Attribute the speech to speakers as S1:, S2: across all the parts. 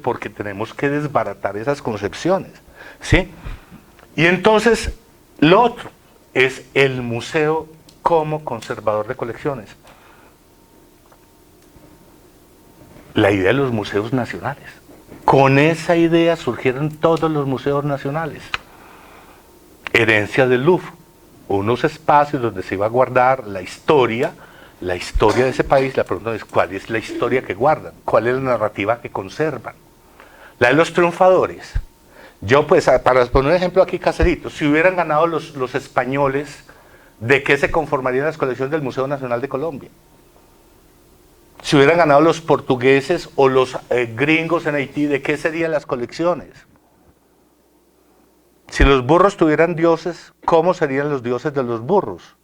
S1: porque tenemos que desbaratar esas concepciones, ¿sí? Y entonces, lo otro es el museo como conservador de colecciones. La idea de los museos nacionales. Con esa idea surgieron todos los museos nacionales. Herencia del Louvre, unos espacios donde se iba a guardar la historia de ese país. La pregunta es, ¿cuál es la historia que guardan? ¿Cuál es la narrativa que conservan? La de los triunfadores. Yo, pues, para poner un ejemplo aquí caserito, si hubieran ganado los españoles, ¿de qué se conformarían las colecciones del Museo Nacional de Colombia? Si hubieran ganado los portugueses o los gringos en Haití, ¿de qué serían las colecciones? Si los burros tuvieran dioses, ¿cómo serían los dioses de los burros?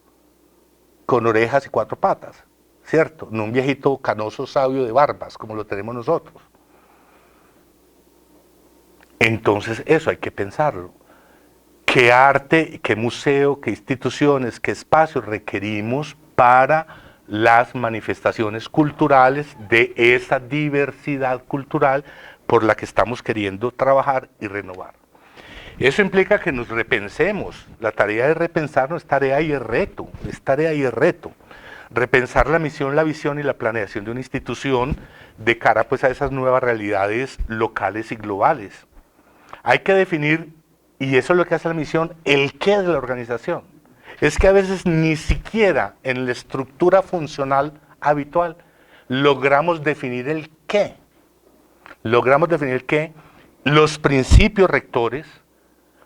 S1: Con orejas y 4 patas, ¿cierto? No un viejito canoso sabio de barbas, como lo tenemos nosotros. Entonces eso hay que pensarlo. ¿Qué arte, qué museo, qué instituciones, qué espacios requerimos para las manifestaciones culturales de esa diversidad cultural por la que estamos queriendo trabajar y renovar? Eso implica que nos repensemos. La tarea de repensarnos es tarea y es reto, Repensar la misión, la visión y la planeación de una institución de cara pues a esas nuevas realidades locales y globales. Hay que definir, y eso es lo que hace la misión, el qué de la organización. Es que a veces ni siquiera en la estructura funcional habitual logramos definir el qué. Logramos definir el qué, los principios rectores,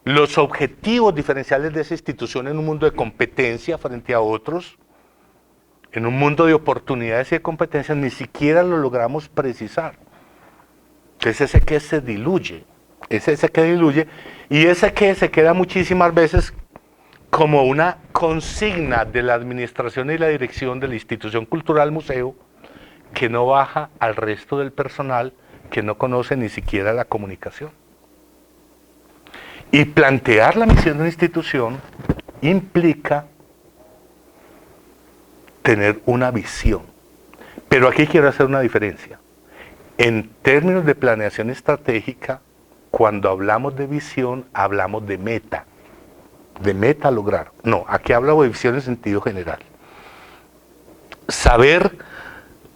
S1: los objetivos diferenciales de esa institución en un mundo de competencia frente a otros, en un mundo de oportunidades y de competencias, ni siquiera lo logramos precisar. Es ese que se diluye, y ese que se queda muchísimas veces como una consigna de la administración y la dirección de la institución cultural museo, que no baja al resto del personal que no conoce ni siquiera la comunicación. Y plantear la misión de una institución implica tener una visión. Pero aquí quiero hacer una diferencia. En términos de planeación estratégica, cuando hablamos de visión, hablamos de meta a lograr. No, aquí hablo de visión en sentido general. Saber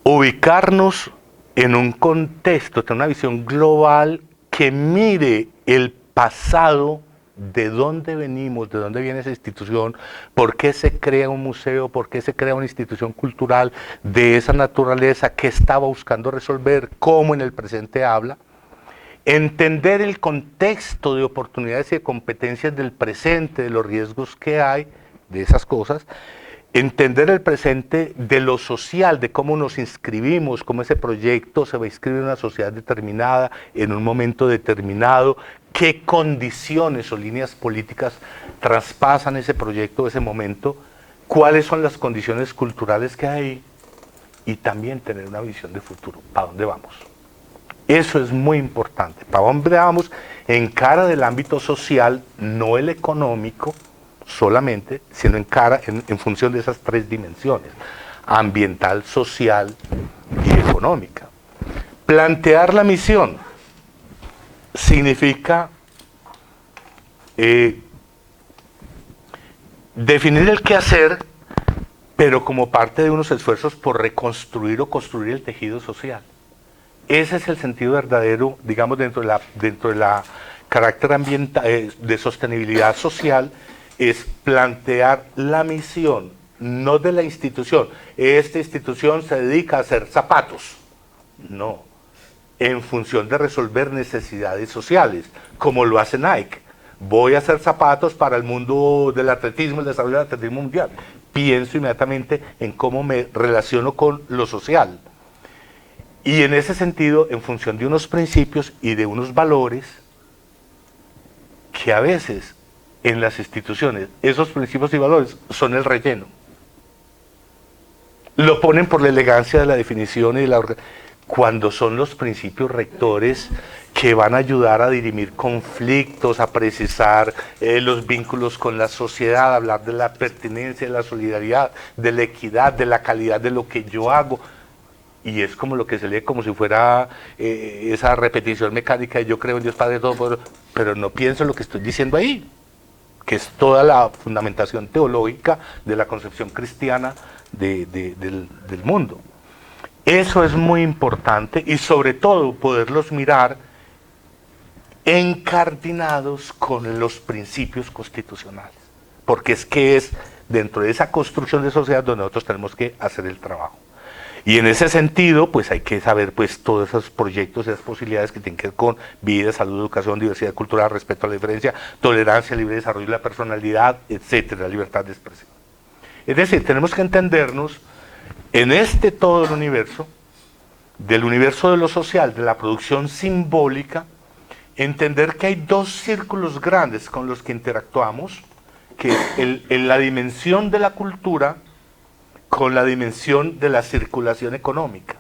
S1: ubicarnos en un contexto, tener una visión global que mire el pasado, de dónde venimos, de dónde viene esa institución, por qué se crea un museo, por qué se crea una institución cultural de esa naturaleza, qué estaba buscando resolver, cómo en el presente habla. Entender el contexto de oportunidades y de competencias del presente, de los riesgos que hay, de esas cosas. Entender el presente de lo social, de cómo nos inscribimos, cómo ese proyecto se va a inscribir en una sociedad determinada, en un momento determinado, qué condiciones o líneas políticas traspasan ese proyecto, ese momento, cuáles son las condiciones culturales que hay ahí, y también tener una visión de futuro, ¿para dónde vamos? Eso es muy importante, ¿para dónde vamos? En cara del ámbito social, no el económico solamente, sino en función de esas 3 dimensiones, ambiental, social y económica. Plantear la misión significa definir el qué hacer, pero como parte de unos esfuerzos por reconstruir o construir el tejido social. Ese es el sentido verdadero, digamos, dentro de la carácter ambiental, de sostenibilidad social, es plantear la misión, no de la institución. Esta institución se dedica a hacer zapatos. No, en función de resolver necesidades sociales, como lo hace Nike. Voy a hacer zapatos para el mundo del atletismo, el desarrollo del atletismo mundial. Pienso inmediatamente en cómo me relaciono con lo social. Y en ese sentido, en función de unos principios y de unos valores, que a veces en las instituciones, esos principios y valores son el relleno. Lo ponen por la elegancia de la definición y de cuando son los principios rectores que van a ayudar a dirimir conflictos, a precisar los vínculos con la sociedad, a hablar de la pertinencia, de la solidaridad, de la equidad, de la calidad de lo que yo hago. y es como lo que se lee como si fuera esa repetición mecánica de yo creo en Dios Padre todo, pero no pienso en lo que estoy diciendo ahí, que es toda la fundamentación teológica de la concepción cristiana del mundo. Eso es muy importante y sobre todo poderlos mirar encardinados con los principios constitucionales, porque es que es dentro de esa construcción de sociedad donde nosotros tenemos que hacer el trabajo. Y en ese sentido, pues hay que saber pues todos esos proyectos, esas posibilidades que tienen que ver con vida, salud, educación, diversidad cultural, respeto a la diferencia, tolerancia, libre desarrollo de la personalidad, etcétera, libertad de expresión. Es decir, tenemos que entendernos en este todo el universo, del universo de lo social, de la producción simbólica, entender que hay dos círculos grandes con los que interactuamos, que es la dimensión de la cultura con la dimensión de la circulación económica.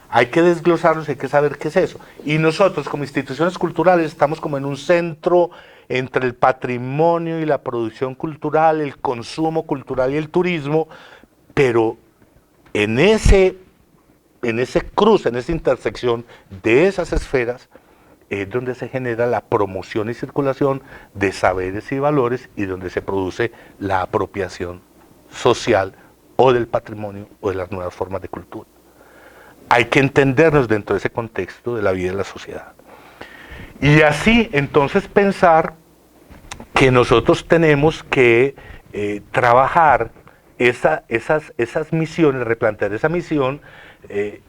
S1: Hay que desglosarlos, hay que saber qué es eso. Y nosotros como instituciones culturales estamos como en un centro entre el patrimonio y la producción cultural, el consumo cultural y el turismo, pero en ese cruce, en esa intersección de esas esferas, es donde se genera la promoción y circulación de saberes y valores y donde se produce la apropiación social o del patrimonio o de las nuevas formas de cultura. Hay que entendernos dentro de ese contexto de la vida de la sociedad. Y así entonces pensar que nosotros tenemos que trabajar esas misiones, replantear esa misión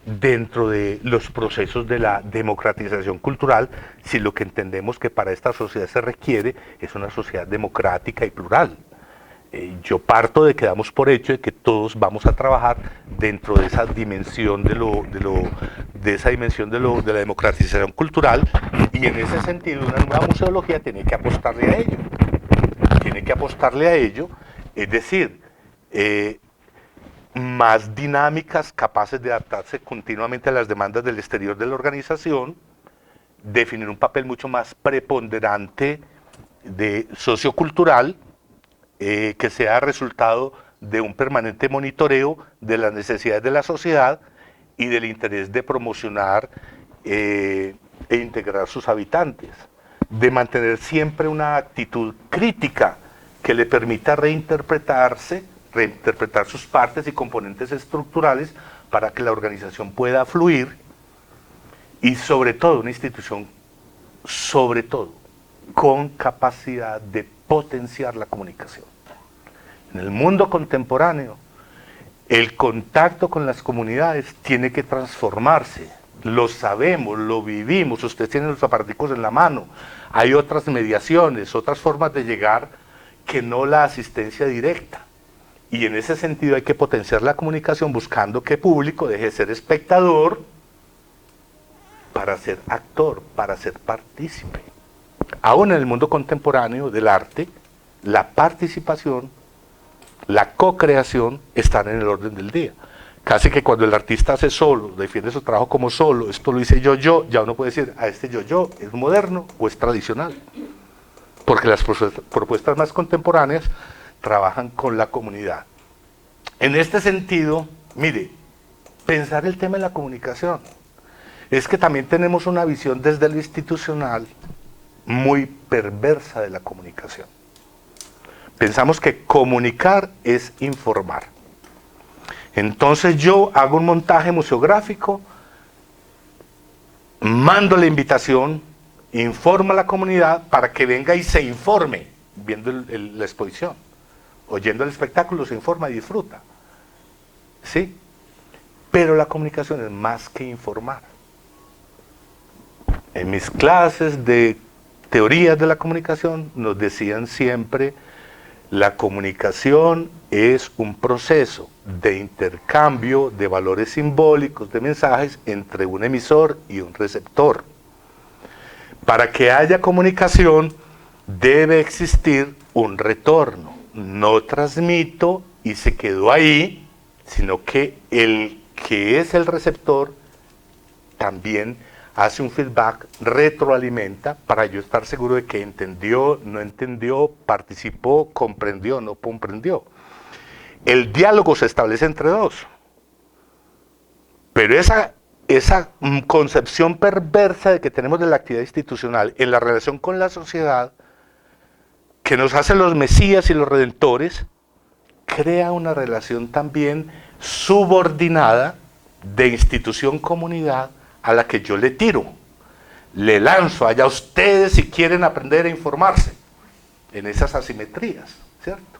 S1: dentro de los procesos de la democratización cultural, si lo que entendemos que para esta sociedad se requiere es una sociedad democrática y plural. Yo parto de que damos por hecho de que todos vamos a trabajar dentro de esa dimensión de la democratización cultural, y en ese sentido una nueva museología tiene que apostarle a ello. Tiene que apostarle a ello, es decir, más dinámicas, capaces de adaptarse continuamente a las demandas del exterior de la organización, definir un papel mucho más preponderante de sociocultural, que sea resultado de un permanente monitoreo de las necesidades de la sociedad y del interés de promocionar e integrar sus habitantes, de mantener siempre una actitud crítica que le permita reinterpretar sus partes y componentes estructurales para que la organización pueda fluir, y sobre todo una institución, sobre todo, con capacidad de potenciar la comunicación. En el mundo contemporáneo, el contacto con las comunidades tiene que transformarse. Lo sabemos, lo vivimos, ustedes tienen los aparaticos en la mano. Hay otras mediaciones, otras formas de llegar que no la asistencia directa. Y en ese sentido hay que potenciar la comunicación buscando que el público deje de ser espectador para ser actor, para ser partícipe. Aún en el mundo contemporáneo del arte, la participación, la co-creación están en el orden del día. Casi que cuando el artista hace solo, defiende su trabajo como solo, esto lo hice yo, ya uno puede decir, a este yo, ¿es moderno o es tradicional? Porque las propuestas más contemporáneas trabajan con la comunidad. En este sentido, mire, pensar el tema de la comunicación, es que también tenemos una visión desde lo institucional muy perversa de la comunicación. Pensamos que comunicar es informar. Entonces yo hago un montaje museográfico, mando la invitación, informo a la comunidad para que venga y se informe viendo la exposición. Oyendo el espectáculo se informa y disfruta. ¿Sí? Pero la comunicación es más que informar. En mis clases de teorías de la comunicación nos decían siempre: la comunicación es un proceso de intercambio de valores simbólicos, de mensajes entre un emisor y un receptor. Para que haya comunicación debe existir un retorno. No transmito y se quedó ahí, sino que el que es el receptor también hace un feedback, retroalimenta, para yo estar seguro de que entendió, no entendió, participó, comprendió, no comprendió. El diálogo se establece entre dos, Pero esa concepción perversa de que tenemos de la actividad institucional en la relación con la sociedad, que nos hace los mesías y los redentores, crea una relación también subordinada de institución-comunidad a la que yo le tiro, le lanzo allá ustedes si quieren aprender a informarse, en esas asimetrías, ¿cierto?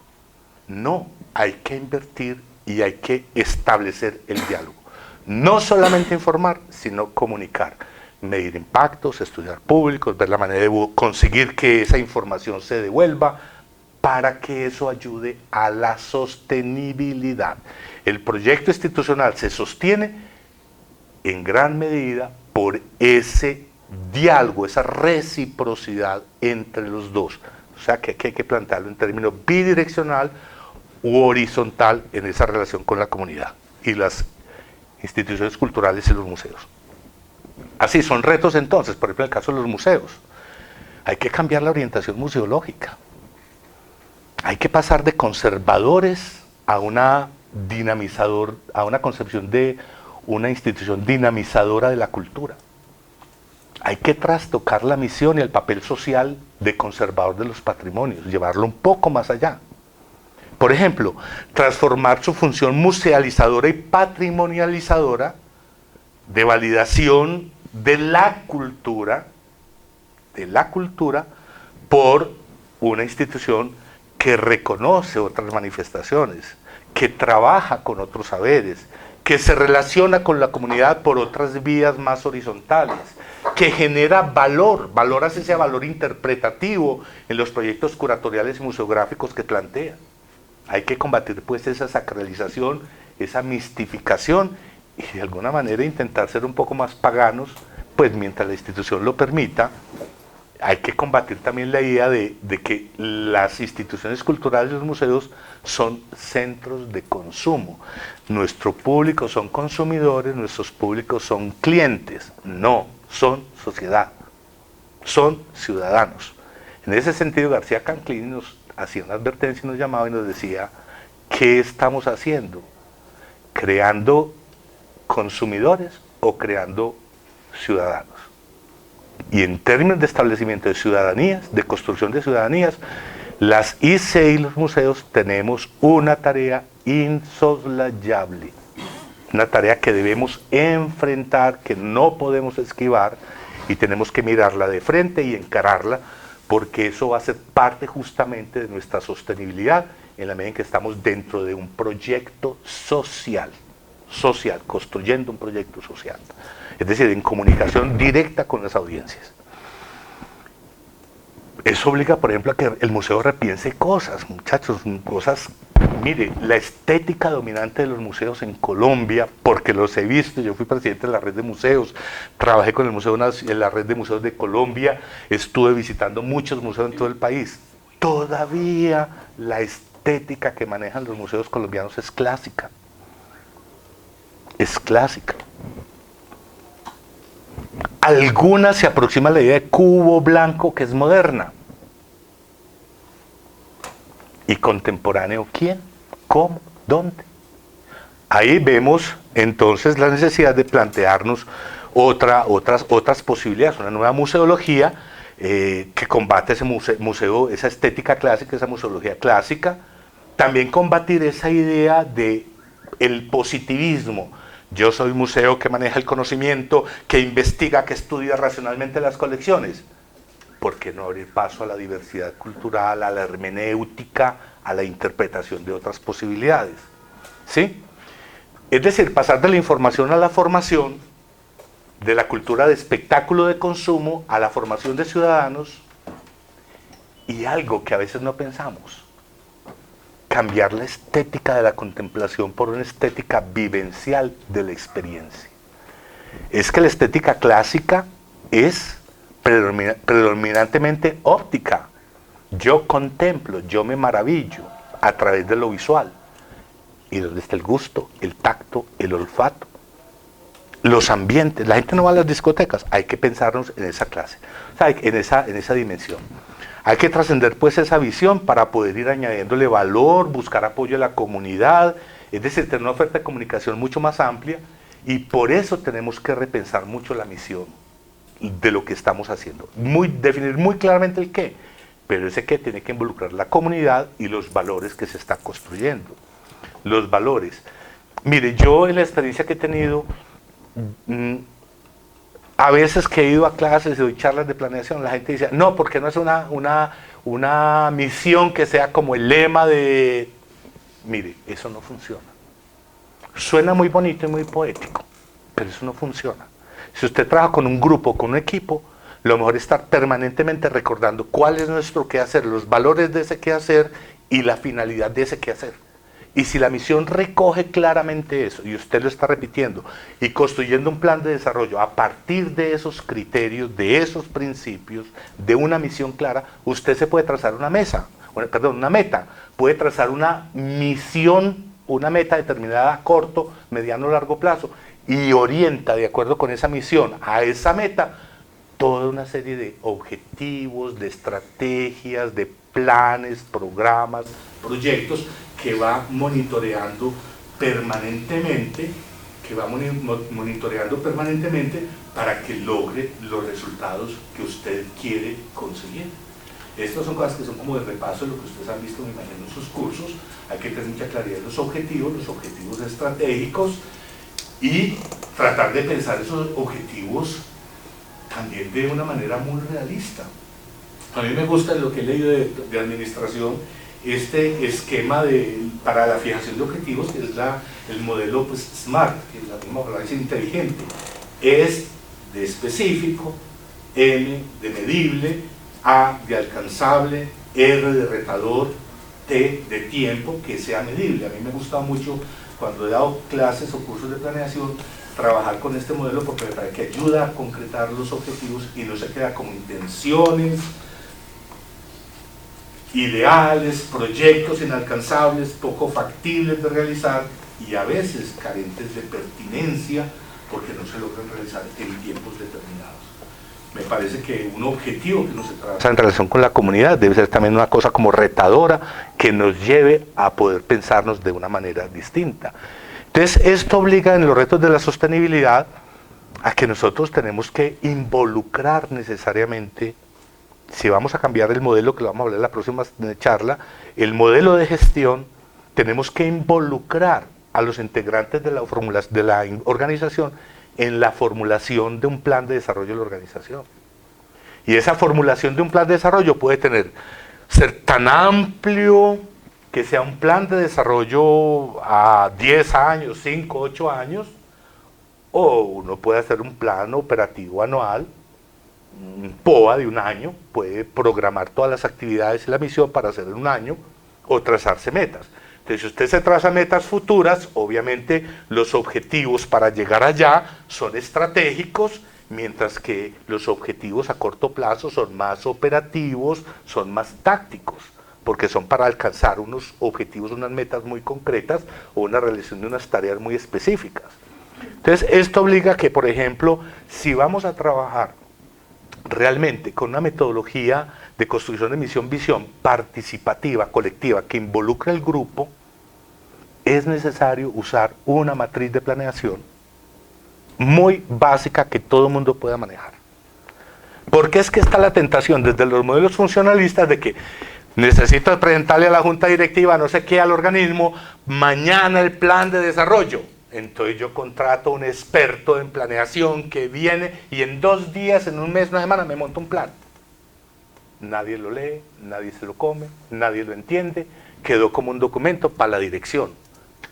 S1: No, hay que invertir y hay que establecer el diálogo. No solamente informar, sino comunicar, medir impactos, estudiar públicos, ver la manera de conseguir que esa información se devuelva para que eso ayude a la sostenibilidad. El proyecto institucional se sostiene en gran medida por ese diálogo, esa reciprocidad entre los dos. O sea que aquí hay que plantearlo en términos bidireccional u horizontal en esa relación con la comunidad y las instituciones culturales y los museos. Así son retos entonces, por ejemplo en el caso de los museos. Hay que cambiar la orientación museológica. Hay que pasar de conservadores a una concepción de una institución dinamizadora de la cultura. Hay que trastocar la misión y el papel social de conservador de los patrimonios, llevarlo un poco más allá. Por ejemplo, transformar su función musealizadora y patrimonializadora de validación de la cultura por una institución que reconoce otras manifestaciones, que trabaja con otros saberes, que se relaciona con la comunidad por otras vías más horizontales, que genera valor así sea valor interpretativo en los proyectos curatoriales y museográficos que plantea. Hay que combatir pues esa sacralización, esa mistificación y de alguna manera intentar ser un poco más paganos, pues mientras la institución lo permita. Hay que combatir también la idea de que las instituciones culturales y los museos son centros de consumo. Nuestro público son consumidores, nuestros públicos son clientes. No, son sociedad, son ciudadanos. En ese sentido, García Canclini nos hacía una advertencia y nos llamaba y nos decía, ¿qué estamos haciendo? ¿Creando consumidores o creando ciudadanos? Y en términos de establecimiento de ciudadanías, de construcción de ciudadanías, las IC y los museos tenemos una tarea insoslayable, una tarea que debemos enfrentar, que no podemos esquivar y tenemos que mirarla de frente y encararla, porque eso va a ser parte justamente de nuestra sostenibilidad en la medida en que estamos dentro de un proyecto social, construyendo un proyecto social. Es decir, en comunicación directa con las audiencias. Eso obliga, por ejemplo, a que el museo repiense cosas, muchachos, cosas. Mire, la estética dominante de los museos en Colombia, porque los he visto, yo fui presidente de la red de museos, trabajé con el museo en la red de museos de Colombia, estuve visitando muchos museos en todo el país. Todavía la estética que manejan los museos colombianos es clásica. Es clásica. Alguna se aproxima a la idea de cubo blanco, que es moderna. ¿Y contemporáneo quién? ¿Cómo? ¿Dónde? Ahí vemos entonces la necesidad de plantearnos otras posibilidades, una nueva museología que combate ese museo, esa estética clásica, esa museología clásica. También combatir esa idea de el positivismo. Yo soy museo que maneja el conocimiento, que investiga, que estudia racionalmente las colecciones. ¿Por qué no abrir paso a la diversidad cultural, a la hermenéutica, a la interpretación de otras posibilidades? ¿Sí? Es decir, pasar de la información a la formación, de la cultura de espectáculo de consumo a la formación de ciudadanos, y algo que a veces no pensamos, cambiar la estética de la contemplación por una estética vivencial de la experiencia. Es que la estética clásica es predominantemente óptica. Yo contemplo, yo me maravillo a través de lo visual. Y donde está el gusto, el tacto, el olfato, los ambientes. La gente no va a las discotecas, hay que pensarnos en esa clase, o sea, en esa dimensión. Hay que trascender pues esa visión para poder ir añadiéndole valor, buscar apoyo de la comunidad, es decir, tener una oferta de comunicación mucho más amplia Y por eso tenemos que repensar mucho la misión de lo que estamos haciendo. Definir muy claramente el qué, pero ese qué tiene que involucrar la comunidad y los valores que se están construyendo. Los valores. Mire, yo en la experiencia que he tenido, a veces que he ido a clases y doy charlas de planeación, la gente dice, no, porque no es una misión que sea como el lema de... Mire, eso no funciona. Suena muy bonito y muy poético, pero eso no funciona. Si usted trabaja con un grupo, con un equipo, lo mejor es estar permanentemente recordando cuál es nuestro quehacer, los valores de ese quehacer y la finalidad de ese quehacer. Y si la misión recoge claramente eso, y usted lo está repitiendo, y construyendo un plan de desarrollo a partir de esos criterios, de esos principios, de una misión clara, usted se puede trazar una meta, puede trazar una misión, una meta determinada a corto, mediano o largo plazo, y orienta de acuerdo con esa misión a esa meta toda una serie de objetivos, de estrategias, de planes, programas, proyectos que va monitoreando permanentemente, para que logre los resultados que usted quiere conseguir. Estas son cosas que son como de repaso de lo que ustedes han visto, me imagino, en sus cursos. Hay que tener mucha claridad en los objetivos estratégicos, y tratar de pensar esos objetivos también de una manera muy realista. A mí me gusta lo que he leído de administración, este esquema para la fijación de objetivos, que es el modelo pues, SMART, que es la misma palabra, es inteligente. Es de específico, M de medible, A de alcanzable, R de retador, T de tiempo, que sea medible. A mí me ha gustado mucho cuando he dado clases o cursos de planeación, trabajar con este modelo porque me parece que ayuda a concretar los objetivos y no se queda como intenciones, ideales, proyectos inalcanzables, poco factibles de realizar y a veces carentes de pertinencia porque no se logran realizar en tiempos determinados. Me parece que un objetivo que no se trabaja en relación con la comunidad debe ser también una cosa como retadora que nos lleve a poder pensarnos de una manera distinta. Entonces, esto obliga en los retos de la sostenibilidad a que nosotros tenemos que involucrar necesariamente, si vamos a cambiar el modelo, que lo vamos a hablar en la próxima charla, el modelo de gestión, tenemos que involucrar a los integrantes de la organización en la formulación de un plan de desarrollo de la organización. Y esa formulación de un plan de desarrollo puede ser tan amplio que sea un plan de desarrollo a 10 años, 5, 8 años, o uno puede hacer un plan operativo anual, un POA de un año, puede programar todas las actividades y la misión para hacer en un año, o trazarse metas. Entonces, si usted se traza metas futuras, obviamente los objetivos para llegar allá son estratégicos, mientras que los objetivos a corto plazo son más operativos, son más tácticos, porque son para alcanzar unos objetivos, unas metas muy concretas o una realización de unas tareas muy específicas. Entonces, esto obliga a que, por ejemplo, si vamos a trabajar realmente con una metodología de construcción de misión-visión participativa, colectiva, que involucra al grupo, es necesario usar una matriz de planeación muy básica que todo el mundo pueda manejar. Porque es que está la tentación desde los modelos funcionalistas de que necesito presentarle a la junta directiva, no sé qué, al organismo, mañana el plan de desarrollo. Entonces yo contrato a un experto en planeación que viene y en 2 días, en un mes, una semana me monta un plan. Nadie lo lee, nadie se lo come, nadie lo entiende, quedó como un documento para la dirección,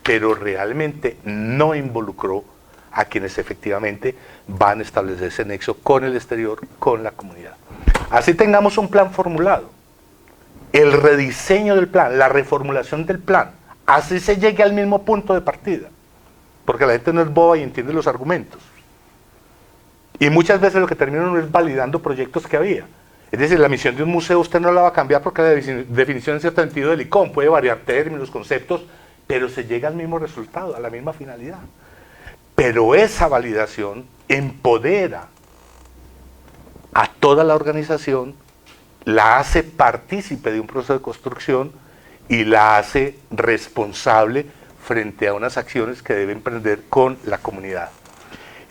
S1: pero realmente no involucró a quienes efectivamente van a establecer ese nexo con el exterior, con la comunidad. Así tengamos un plan formulado, el rediseño del plan, la reformulación del plan, así se llegue al mismo punto de partida, porque la gente no es boba y entiende los argumentos. Y muchas veces lo que termina uno es validando proyectos que había. Es decir, la misión de un museo usted no la va a cambiar porque la definición en cierto sentido del ICOM puede variar términos, conceptos, pero se llega al mismo resultado, a la misma finalidad. Pero esa validación empodera a toda la organización, la hace partícipe de un proceso de construcción y la hace responsable frente a unas acciones que debe emprender con la comunidad.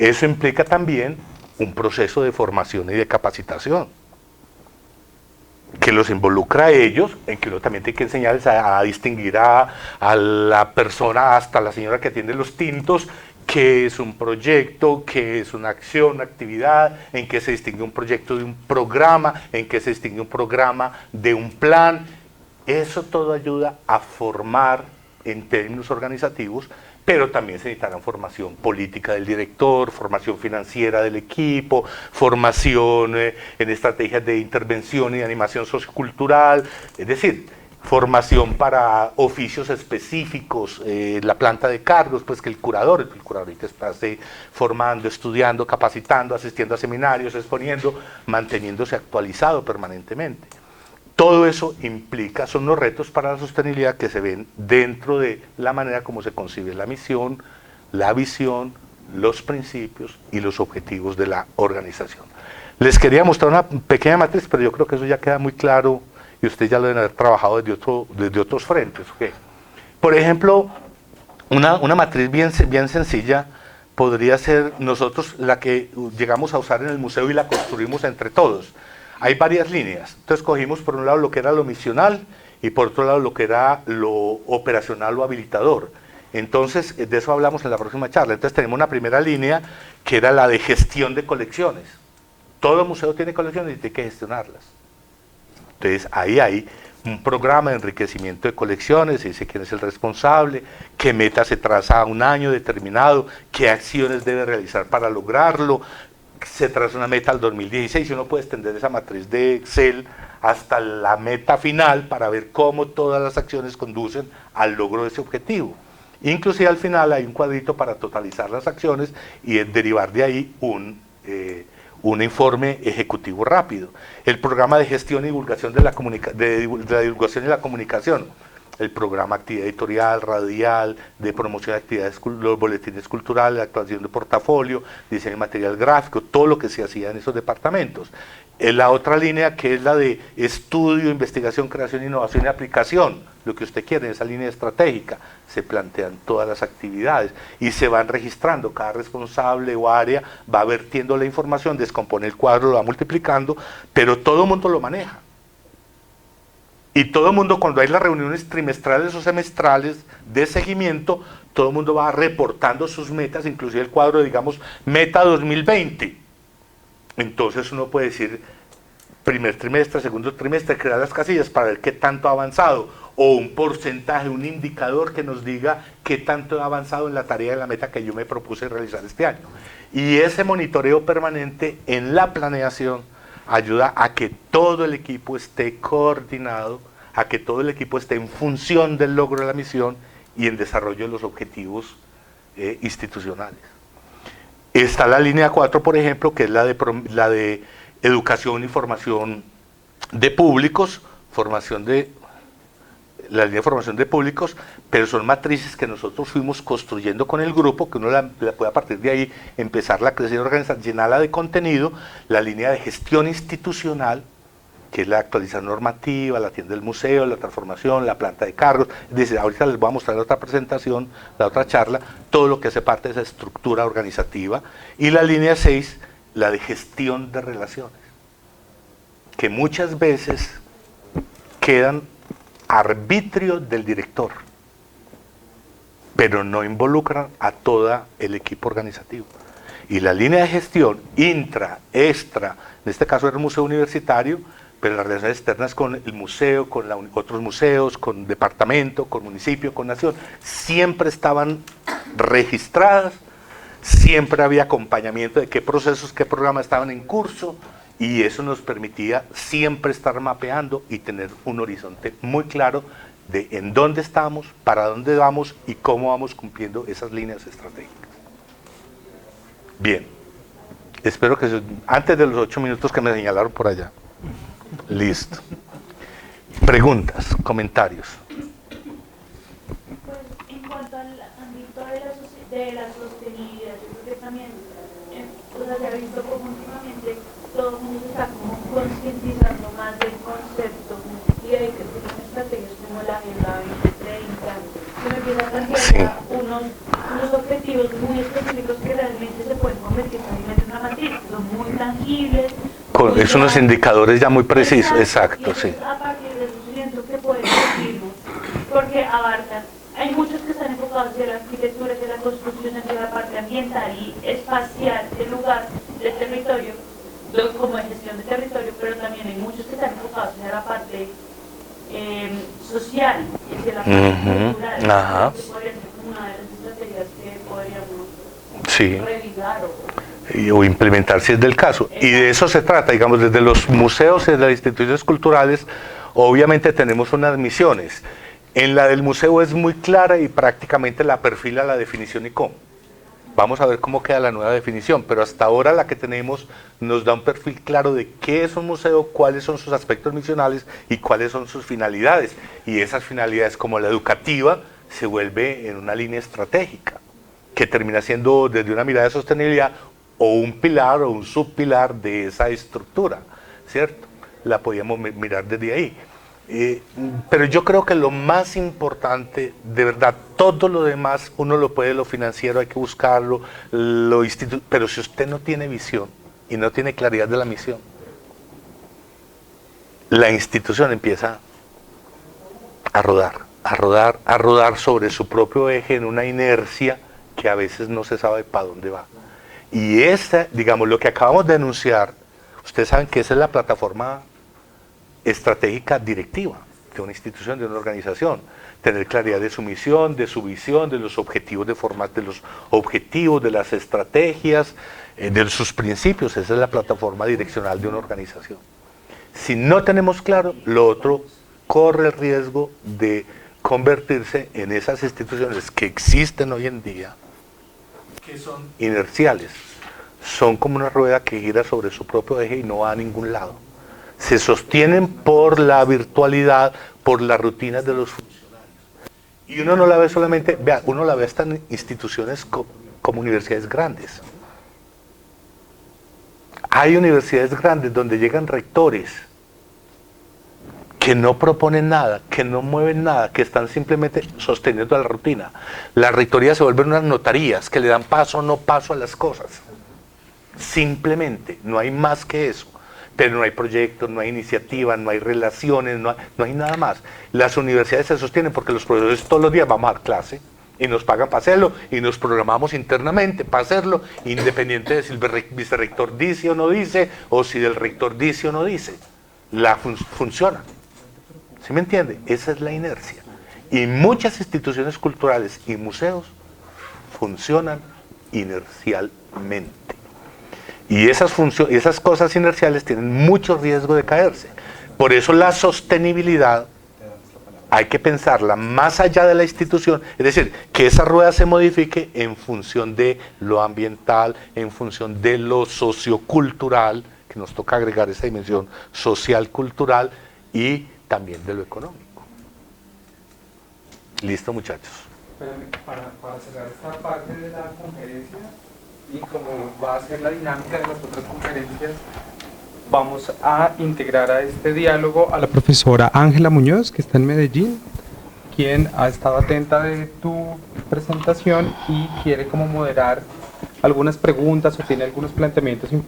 S1: Eso implica también un proceso de formación y de capacitación, que los involucra a ellos, en que uno también tiene que enseñarles a distinguir a la persona, hasta la señora que atiende los tintos, qué es un proyecto, qué es una acción, una actividad, en qué se distingue un proyecto de un programa, en qué se distingue un programa de un plan. Eso todo ayuda a formar en términos organizativos, pero también se necesitará formación política del director, formación financiera del equipo, formación en estrategias de intervención y de animación sociocultural, es decir, formación para oficios específicos, la planta de cargos, pues que el curador está formando, estudiando, capacitando, asistiendo a seminarios, exponiendo, manteniéndose actualizado permanentemente. Todo eso implica, son los retos para la sostenibilidad que se ven dentro de la manera como se concibe la misión, la visión, los principios y los objetivos de la organización. Les quería mostrar una pequeña matriz, pero yo creo que eso ya queda muy claro y ustedes ya lo deben haber trabajado desde otros frentes. ¿Okay? Por ejemplo, una matriz bien sencilla podría ser nosotros la que llegamos a usar en el museo y la construimos entre todos. Hay varias líneas, entonces cogimos por un lado lo que era lo misional y por otro lado lo que era lo operacional o habilitador. Entonces, de eso hablamos en la próxima charla. Entonces tenemos una primera línea que era la de gestión de colecciones. Todo museo tiene colecciones y tiene que gestionarlas. Entonces ahí hay un programa de enriquecimiento de colecciones, se dice quién es el responsable, qué meta se traza a un año determinado, qué acciones debe realizar para lograrlo. Se traza una meta al 2016 y uno puede extender esa matriz de Excel hasta la meta final para ver cómo todas las acciones conducen al logro de ese objetivo. Inclusive al final hay un cuadrito para totalizar las acciones y derivar de ahí un informe ejecutivo rápido. El programa de gestión y divulgación de la divulgación y la comunicación. El programa actividad editorial, radial, de promoción de actividades, los boletines culturales, la actuación de portafolio, diseño de material gráfico, todo lo que se hacía en esos departamentos. La otra línea que es la de estudio, investigación, creación, innovación y aplicación, lo que usted quiere, esa línea estratégica, se plantean todas las actividades y se van registrando, cada responsable o área va vertiendo la información, descompone el cuadro, lo va multiplicando, pero todo el mundo lo maneja. Y todo el mundo, cuando hay las reuniones trimestrales o semestrales de seguimiento, todo el mundo va reportando sus metas, inclusive el cuadro, digamos, meta 2020. Entonces uno puede decir, primer trimestre, segundo trimestre, crear las casillas para ver qué tanto ha avanzado, o un porcentaje, un indicador que nos diga qué tanto ha avanzado en la tarea de la meta que yo me propuse realizar este año. Y ese monitoreo permanente en la planeación ayuda a que todo el equipo esté coordinado, a que todo el equipo esté en función del logro de la misión y en desarrollo de los objetivos institucionales. Está la línea 4, por ejemplo, que es la de educación y formación de públicos, la línea de formación de públicos, pero son matrices que nosotros fuimos construyendo con el grupo, que uno la puede a partir de ahí empezar a crecer, organizar, llenarla de contenido. La línea de gestión institucional, que es la actualización normativa, la tienda del museo, la transformación, la planta de cargos. Dice, ahorita les voy a mostrar la otra presentación, la otra charla, todo lo que hace parte de esa estructura organizativa. Y la línea 6, la de gestión de relaciones, que muchas veces quedan arbitrio del director, pero no involucran a todo el equipo organizativo. Y la línea de gestión intra, extra, en este caso era el museo universitario, pero las relaciones externas con el museo, con otros museos, con departamento, con municipio, con nación, siempre estaban registradas, siempre había acompañamiento de qué procesos, qué programas estaban en curso, y eso nos permitía siempre estar mapeando y tener un horizonte muy claro de en dónde estamos, para dónde vamos y cómo vamos cumpliendo esas líneas estratégicas. Bien, espero que antes de los 8 minutos que me señalaron por allá. Listo. Preguntas, comentarios.
S2: Pues en cuanto al ámbito de la sostenibilidad, yo creo que también se ha visto como últimamente todo el mundo está como concientizando más del concepto y hay que tener estrategias como la Agenda 2030, que me empieza a plantear uno unos objetivos muy específicos que realmente se pueden convertir fácilmente en una matriz, que son muy tangibles.
S1: Es unos indicadores ya muy precisos, exacto, sí.
S2: A partir de eso siento que pueden servirnos, porque abarcan, hay muchos que están enfocados hacia la arquitectura, hacia la construcción, hacia la parte ambiental y espacial del lugar, del territorio, como de gestión de territorio, pero también hay muchos que están enfocados hacia la parte social, hacia la parte cultural, que podría ser como una de las estrategias que podríamos revisar
S1: o implementar si es del caso. Y de eso se trata, digamos, desde los museos y desde las instituciones culturales, obviamente tenemos unas misiones. En la del museo es muy clara y prácticamente la perfila la definición ICOM. Vamos a ver cómo queda la nueva definición, pero hasta ahora la que tenemos nos da un perfil claro de qué es un museo, cuáles son sus aspectos misionales y cuáles son sus finalidades. Y esas finalidades, como la educativa, se vuelve en una línea estratégica, que termina siendo desde una mirada de sostenibilidad o un pilar o un subpilar de esa estructura, ¿cierto? La podíamos mirar desde ahí. Pero yo creo que lo más importante, de verdad, todo lo demás, uno lo puede, lo financiero hay que buscarlo, pero si usted no tiene visión y no tiene claridad de la misión, la institución empieza a rodar sobre su propio eje en una inercia que a veces no se sabe para dónde va. Y esta, digamos, lo que acabamos de denunciar, ustedes saben que esa es la plataforma estratégica directiva de una institución, de una organización, tener claridad de su misión, de su visión, de los objetivos de las estrategias, de sus principios. Esa es la plataforma direccional de una organización. Si no tenemos claro, lo otro corre el riesgo de convertirse en esas instituciones que existen hoy en día, que son inerciales, son como una rueda que gira sobre su propio eje y no va a ningún lado. Se sostienen por la virtualidad, por las rutinas de los funcionarios. Y uno no la ve solamente, vea, uno la ve hasta en instituciones como universidades grandes. Hay universidades grandes donde llegan rectores que no proponen nada, que no mueven nada, que están simplemente sosteniendo la rutina. Las rectorías se vuelven unas notarías que le dan paso o no paso a las cosas. Simplemente, no hay más que eso. Pero no hay proyectos, no hay iniciativas, no hay relaciones, no hay nada más. Las universidades se sostienen porque los profesores todos los días vamos a dar clase y nos pagan para hacerlo y nos programamos internamente para hacerlo, independiente de si el vicerrector dice o no dice, o si el rector dice o no dice. Funciona. ¿Sí me entiende? Esa es la inercia. Y muchas instituciones culturales y museos funcionan inercialmente. Y esas cosas inerciales tienen mucho riesgo de caerse. Por eso la sostenibilidad hay que pensarla más allá de la institución, es decir, que esa rueda se modifique en función de lo ambiental, en función de lo sociocultural, que nos toca agregar esa dimensión social-cultural y también de lo económico. Listo, muchachos.
S3: Para cerrar esta parte de la conferencia, y como va a ser la dinámica de las otras conferencias, vamos a integrar a este diálogo a la profesora Ángela Muñoz, que está en Medellín, quien ha estado atenta de tu presentación y quiere como moderar algunas preguntas o tiene algunos planteamientos importantes